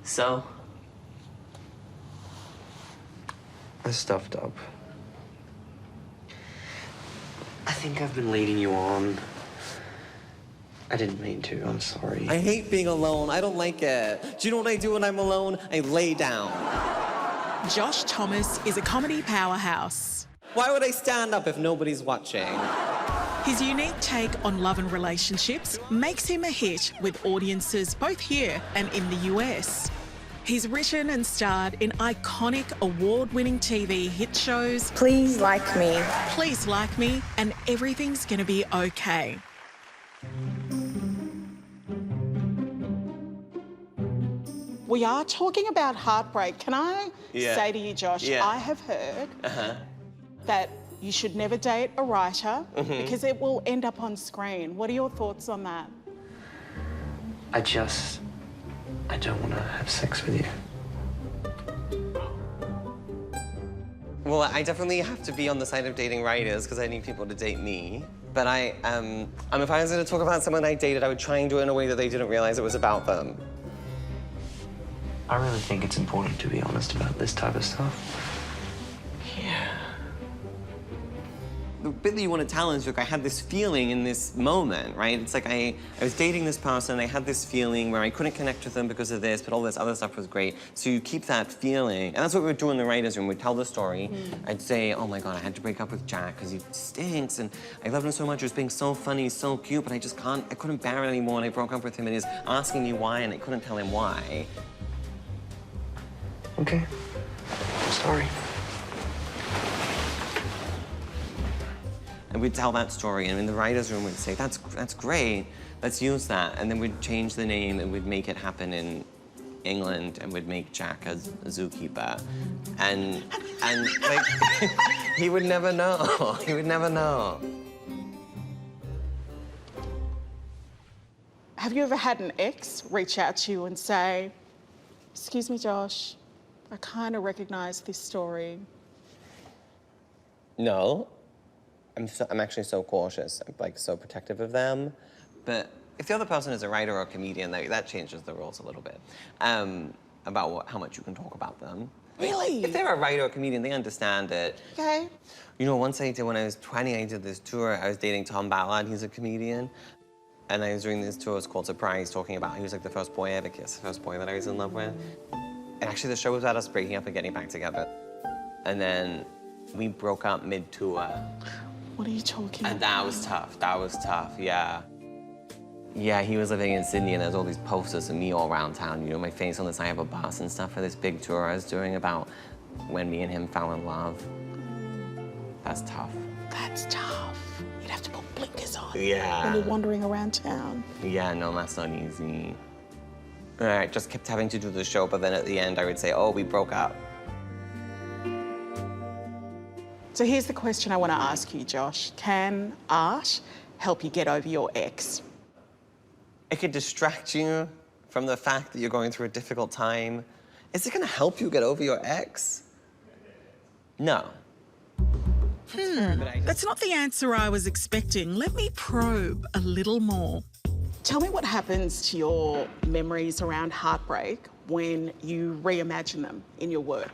So? I stuffed up. I think I've been leading you on. I didn't mean to, I'm sorry. I hate being alone. I don't like it. Do you know what I do when I'm alone? I lay down. Josh Thomas is a comedy powerhouse. Why would I stand up if nobody's watching? His unique take on love and relationships makes him a hit with audiences both here and in the US. He's written and starred in iconic award-winning TV hit shows Please Like Me, Please Like Me and Everything's Gonna Be Okay. We are talking about heartbreak. Can I say to you, Josh, I have heard that you should never date a writer because it will end up on screen. What are your thoughts on that? I don't want to have sex with you. Well, I definitely have to be on the side of dating writers because I need people to date me. But if I was going to talk about someone I dated, I would try and do it in a way that they didn't realize it was about them. I really think it's important to be honest about this type of stuff. Yeah. The bit that you want to tell is, look, I had this feeling in this moment, right? It's like I was dating this person, and I had this feeling where I couldn't connect with them because of this, but all this other stuff was great. So you keep that feeling. And that's what we would do in the writer's room. We'd tell the story. I'd say, oh my God, I had to break up with Jack because he stinks, and I loved him so much. He was being so funny, so cute, but I couldn't bear it anymore, and I broke up with him, and he's asking me why, and I couldn't tell him why. Okay. I'm sorry. And we'd tell that story, and in the writer's room, we'd say, that's great, let's use that. And then we'd change the name, and we'd make it happen in England, and we'd make Jack a zookeeper. And like, he would never know. He would never know. Have you ever had an ex reach out to you and say, excuse me, Josh, I kind of recognise this story? No. I'm actually so cautious. I'm, like, so protective of them. But if the other person is a writer or a comedian, that changes the rules a little bit about how much you can talk about them. Really? If they're a writer or a comedian, they understand it. Okay. You know, once when I was 20, I did this tour. I was dating Tom Ballard, he's a comedian. And I was doing this tour, it's called Surprise, talking about he was like the first boy I ever kissed, the first boy that I was in love with. And actually the show was about us breaking up and getting back together. And then we broke up mid-tour. What are you talking about? And that was tough, yeah. Yeah, he was living in Sydney, and there's all these posters of me all around town, you know, my face on the side of a bus and stuff for this big tour I was doing about when me and him fell in love. That's tough. That's tough. You'd have to put blinkers on when Yeah. you're wandering around town. Yeah, no, that's not easy. All right, just kept having to do the show, but then at the end I would say, oh, we broke up. So here's the question I want to ask you, Josh. Can art help you get over your ex? It could distract you from the fact that you're going through a difficult time. Is it gonna help you get over your ex? No. That's not the answer I was expecting. Let me probe a little more. Tell me what happens to your memories around heartbreak when you reimagine them in your work.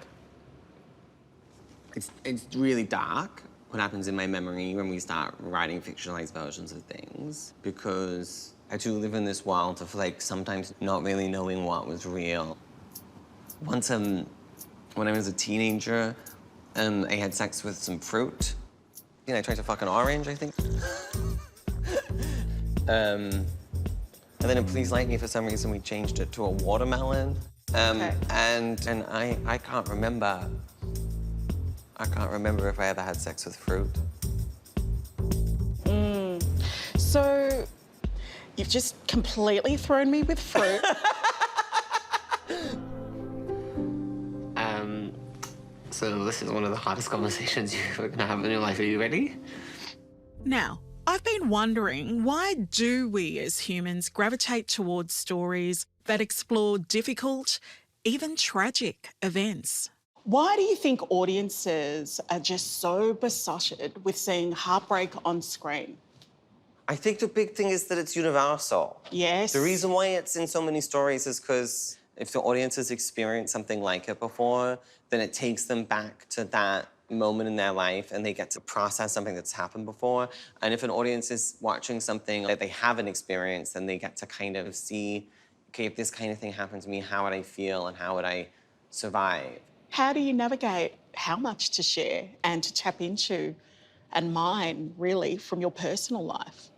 It's really dark what happens in my memory when we start writing fictionalized versions of things, because I do live in this world of, like, sometimes not really knowing what was real. Once, when I was a teenager, I had sex with some fruit. You know, I tried to fuck an orange, I think. And then in Please Like Me, for some reason, we changed it to a watermelon. Okay. And I can't remember. I can't remember if I ever had sex with fruit. So you've just completely thrown me with fruit. So this is one of the hardest conversations you're gonna have in your life. Are you ready? Now, I've been wondering, why do we as humans gravitate towards stories that explore difficult, even tragic events? Why do you think audiences are just so besotted with seeing heartbreak on screen? I think the big thing is that it's universal. Yes. The reason why it's in so many stories is because If the audience has experienced something like it before, then it takes them back to that moment in their life and they get to process something that's happened before. And if an audience is watching something that they haven't experienced, then they get to kind of see, okay, if this kind of thing happened to me, how would I feel and how would I survive? How do you navigate how much to share and to tap into and mine, really, from your personal life?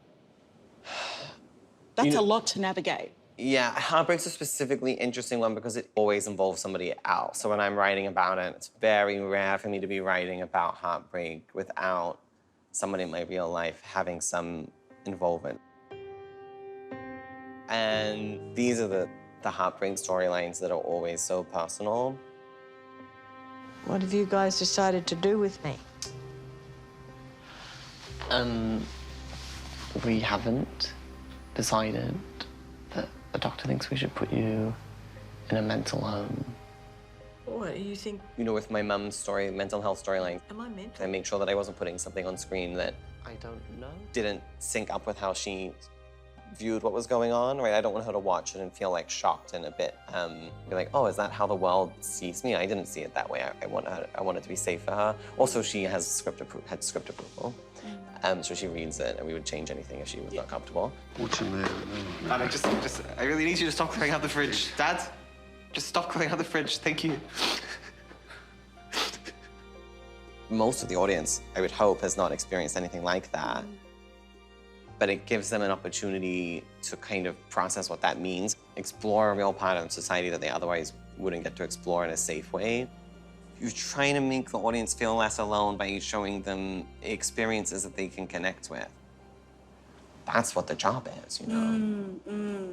That's a lot to navigate. Yeah, Heartbreak's a specifically interesting one because it always involves somebody else. So when I'm writing about it, it's very rare for me to be writing about heartbreak without somebody in my real life having some involvement. And these are the heartbreak storylines that are always so personal. What have you guys decided to do with me? We haven't decided that the doctor thinks we should put you in a mental home. What, you think... You know, with my mum's story, mental health storyline, Am I mental? I make sure that I wasn't putting something on screen that I don't know. didn't sync up with how she viewed what was going on, right? I don't want her to watch it and feel like shocked and a bit, be like, oh, is that how the world sees me? I didn't see it that way. I want it to be safe for her. Also, she has script approval. So she reads it and we would change anything if she was not comfortable. Dad, I really need you to stop clearing out the fridge. Dad, just stop clearing out the fridge. Thank you. Most of the audience, I would hope, has not experienced anything like that. But it gives them an opportunity to kind of process what that means, explore a real part of society that they otherwise wouldn't get to explore in a safe way. You're trying to make the audience feel less alone by showing them experiences that they can connect with. That's what the job is, you know?